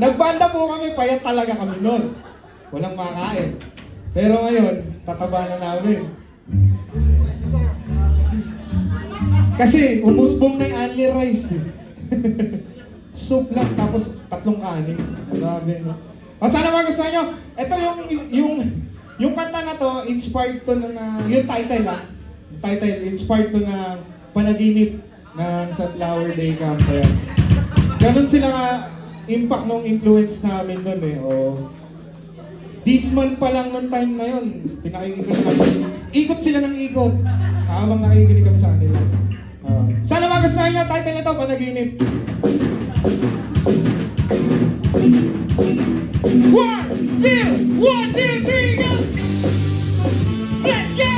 Nagbanda po kami, payat talaga kami noon. Walang makain. Pero ngayon, tataba na namin. Kasi umusbong na yung only rice. Soup lang, tapos 3 kanin. Grabe, no? Sana magustuhan nyo. Ito yung kanta na to, inspired to na, yung title lang. Yung title, inspired to na panaginip ng Sunflower Day Camp. Ayan. Ganun sila nga, impact nung influence namin nun eh. This month pa lang nung time na yun, pinakikinig kami. Ikot sila ng ikot. Habang nakikinig kami sa kanila. Sana magustuhan nyo, title nito, panaginip. 1, 2, 1, 2, 3, go! Let's go!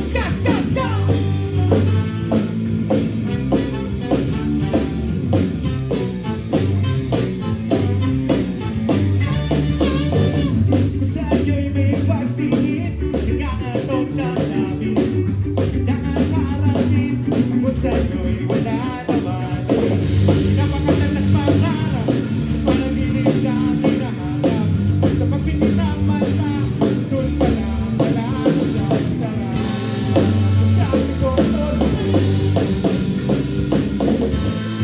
Ska, ska, ska! Kung saan nyo'y may pagtingin, nag-aantok ng namin. Kailangan maaramin, kung saan nyo'y wala naman. Napakatalas pangarap, panaginip na hinahanap. Sa pagpitin ng mata, doon pa lang wala na sa masarap. Mas dati ko todo,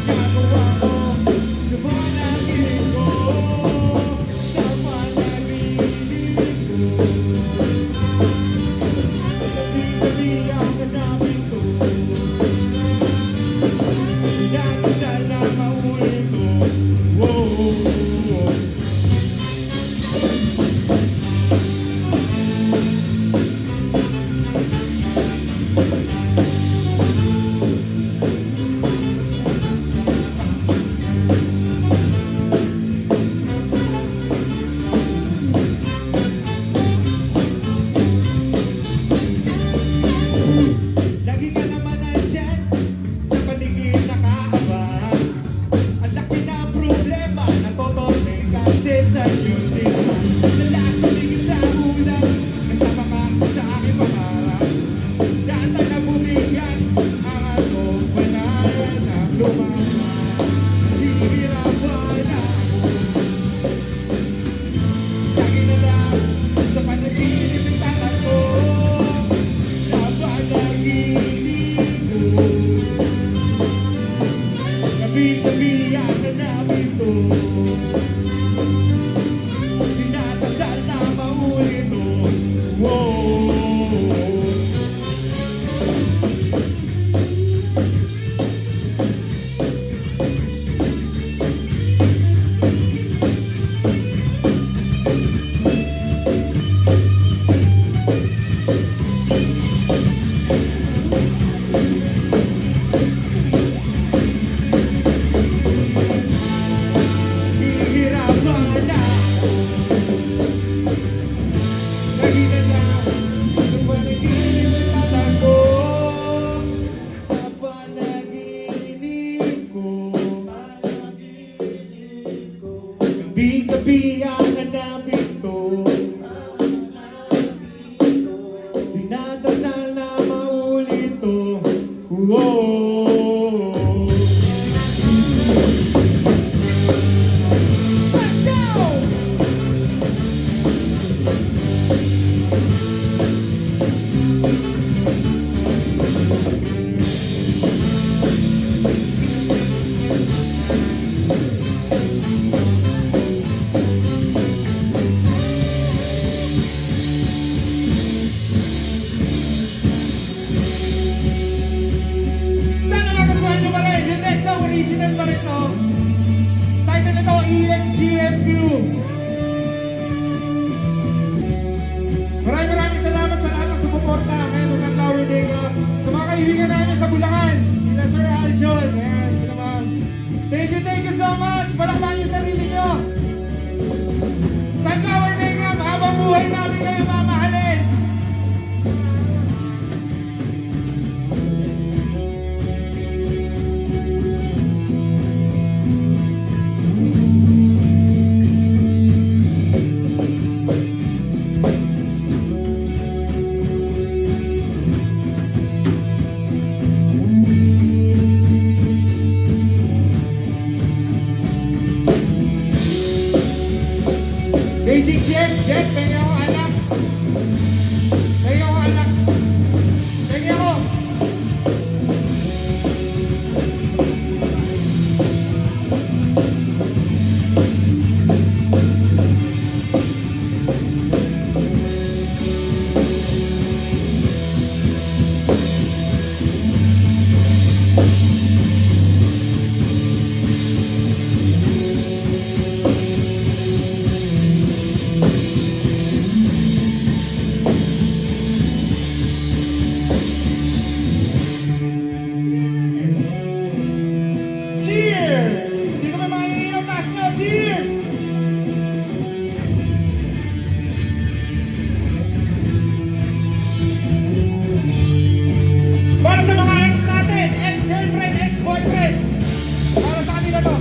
gagawa ko sa panaginip ko. Sa panaginip ko, gabi-gabi ang hanapin ko. Pinagdasal na maulit ko. Lagi ka naman nandyan, sa paligid nakaabang. Ang laki na problema, natotorne kasi sa'yo sila. Lalas tumingin sa ulam, kasama ka sa aking pangarap. Daantay na bumigyan, ang ako banayan ng lumaman. Hihirapan ako, lagi na lang sa panaginip ng tanan ko. Sa panaginip ko, gabi-gabi ang hanapin ko. Dinadasal na maulit ko. Hihirapan ako, lagi na lang sa panaginip ng tanan ko. Sa panaginip ko, gabi-gabi ang hanapin to. Dinadasal na maulit to. Let's go! Sana magustuhan nyo pa rin. Yung next song, original pa rin to. Title nito, EXGMQ. Maraming salamat sa lahat ng sumuporta ngayon sa Sunflower Day Camp. Sa mga kaibigan namin sa Bulacan, nila Sir Aljon. Ayan, yun naman. Thank you so much. Palakpakan yung sarili nyo. Sunflower Day Camp, habang buhay namin kayo mamahalin. pengen ako alak. Pengen ako alak. Pengen ako. Cheers! Di ko may makikita pass nyo. Cheers! Para sa mga ex natin, ex-girlfriend, ex-boyfriend. Para sa kanila to.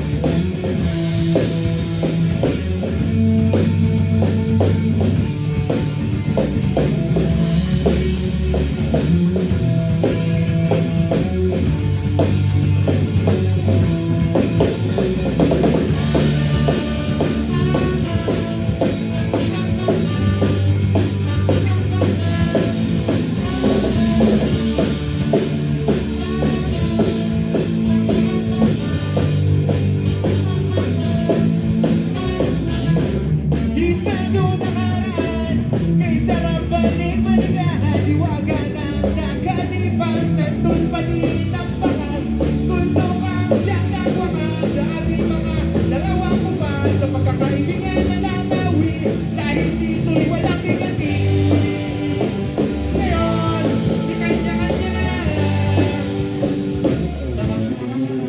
Di sa'yo nakaraan, kay sarap balik-balikan. Iwagan ang nakalipas, nandun pa din ang bakas. Tuntong ang siyang nagwakas sa ating mga larawan ko pa. Sa pagkakaibigan na lang nawi, dahil dito'y walang bigati. Ngayon, di kanya-kanya na.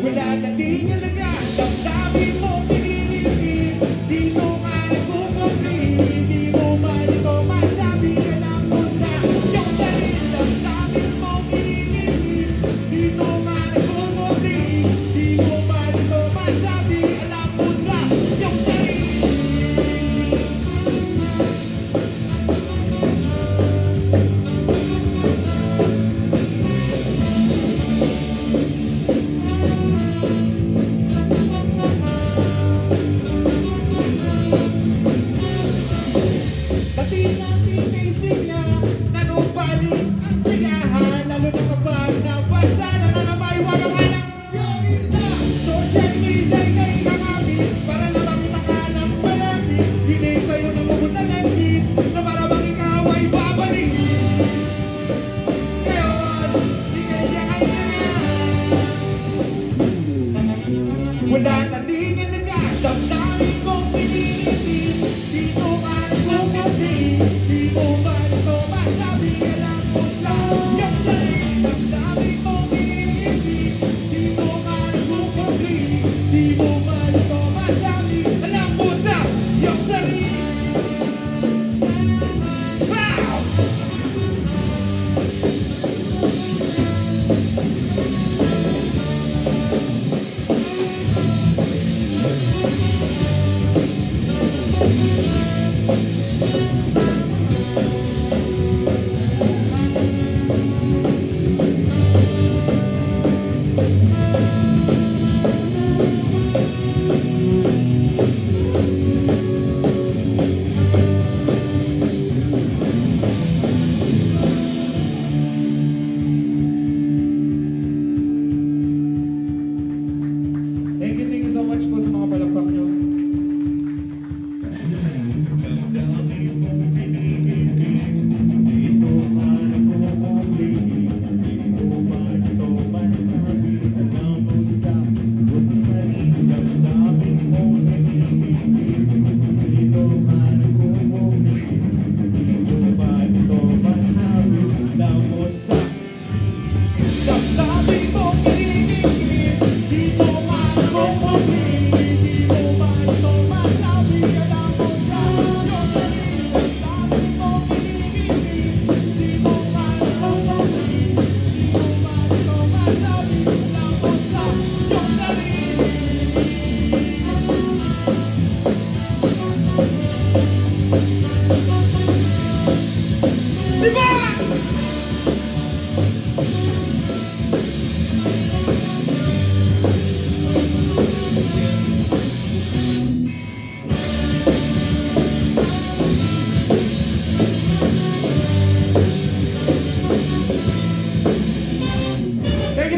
Wala na din alaga, damdamin mo pinipili. Dito ka nagkukumpli, di mo man ito masabi. Alam mo sa iyong sarili, damdamin mo pinipili. Dito ka nagkukumpli, di mo man ito masabi. Alam mo sa iyong sarili. Dati natin naisip na nanubalik ang sigahan. Lalo na kapag nabasa na nanamay walang halang. Yun na, social media ay naikamamit para lang makita ka ng malamig. Hindi sa'yo na mabuta langit na para bang ikaw ay babalik. Ngayon, di kanya-kanya na. Wala na din alaga, damdamin mong pinilipin. Dito ka nagkukumpli, di mo ba ito masabi. Alam mo sa iyong sarili, damdamin mong pinilipin. Dito ka nagkukumpli, di mo ba ito masabi. Alam mo sa iyong sarili. Wow!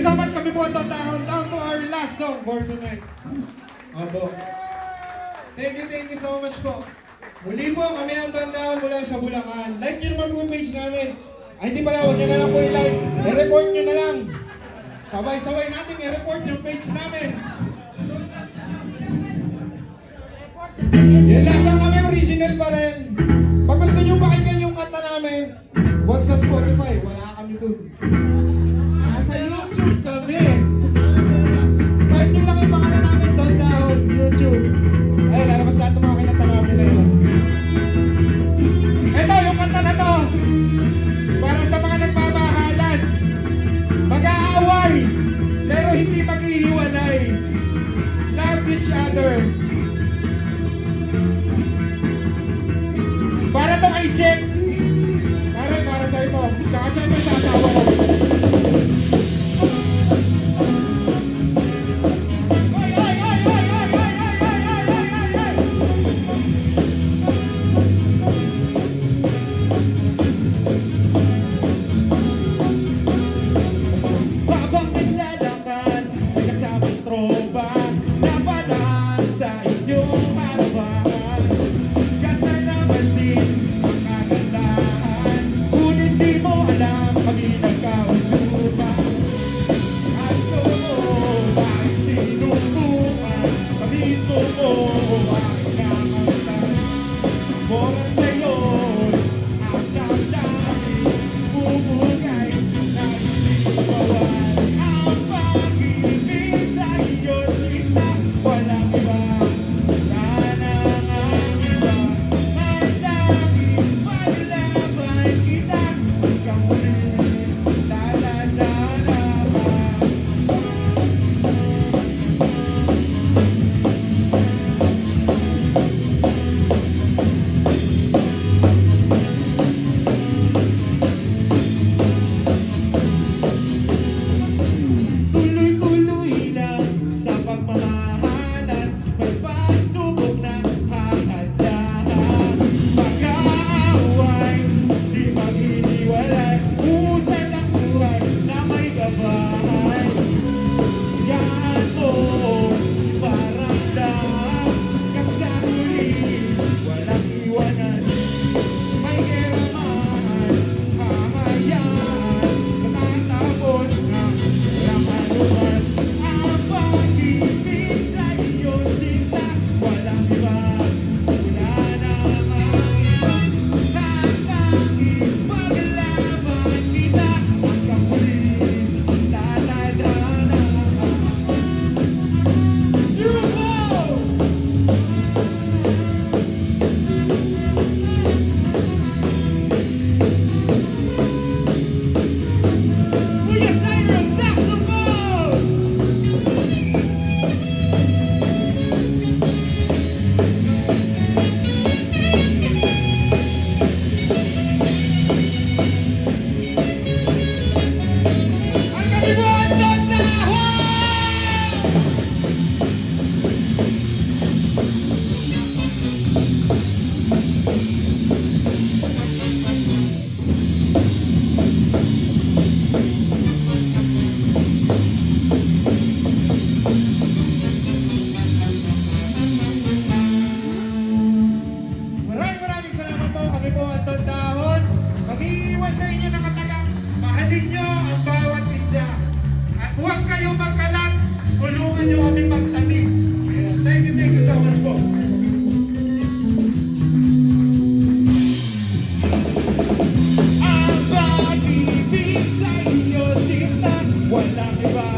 so much. Kami po ito down to our last song for tonight. Opo. Thank you so much po. Muli po kami ang Downtown mula sa Bulacan. Like nyo naman po yung page namin. Ay hindi pala, huwag nyo na lang po i-like. I-report nyo na lang. Sabay-sabay natin i-report yung page namin. Yan lasang kami original pa rin. Pag gusto nyo pakinggan yung kanta namin, huwag sa Spotify, wala kami dun. Nasa YouTube kami. Type nyo lang yung pangalan namin, Downtown, YouTube. Ay, lalabas lahat ng mga kinanta namin na yun. Ito, yung kanta na to, para sa mga nagmamahalan, mag-aaway, pero hindi maghihiwalay. Love each other. Para to kay Jack. Para sa ito. Tsaka syempre sa asawa ko. Habang naglalakad, may kasamang tropa, napadaan sa inyong harapan. Ganda naman ang kagandahan, ngunit di mo alam kami nagkaudyutan. Gusto mo bakit sinubukan, kabisto mo aking kakamtan. Oras na yun, ang damdamin, bubugay na isipawal. Ang pag-ibig sa iyo sila, walang iba. Wala na ang iba. Ang tanging paglaban kita, hanggang muli, laladala ka. Tuloy-tuloy lang sa pagmamahalan, may pagsubok na hahadlaan. Pag-aaway, di maghihiwalay, usad ang buhay na may gabay. Yan mo, iparamdam, kang sa huli, walang iwanan. May keraman, hahayaan, matatapos na walang anuman. Ang pag-ibig sa iyo sinta, walang iba. Wala na ang iba. Tatanging paglaban kita, hanggang muli, laladana ka. Subo! Kuya Cyrus, saxophone! Ang kalibuan sa dahon! Maraming salamat po. Kami po ang Tondahon. Mag-iiwan sa inyo ng katagang. Mahalin nyo ang bawat isa. At huwag kayo magkalat. Tulungan nyo kami magtamig. Thank you so much po. Ang pag-ibig sa iyo sinta, walang iba.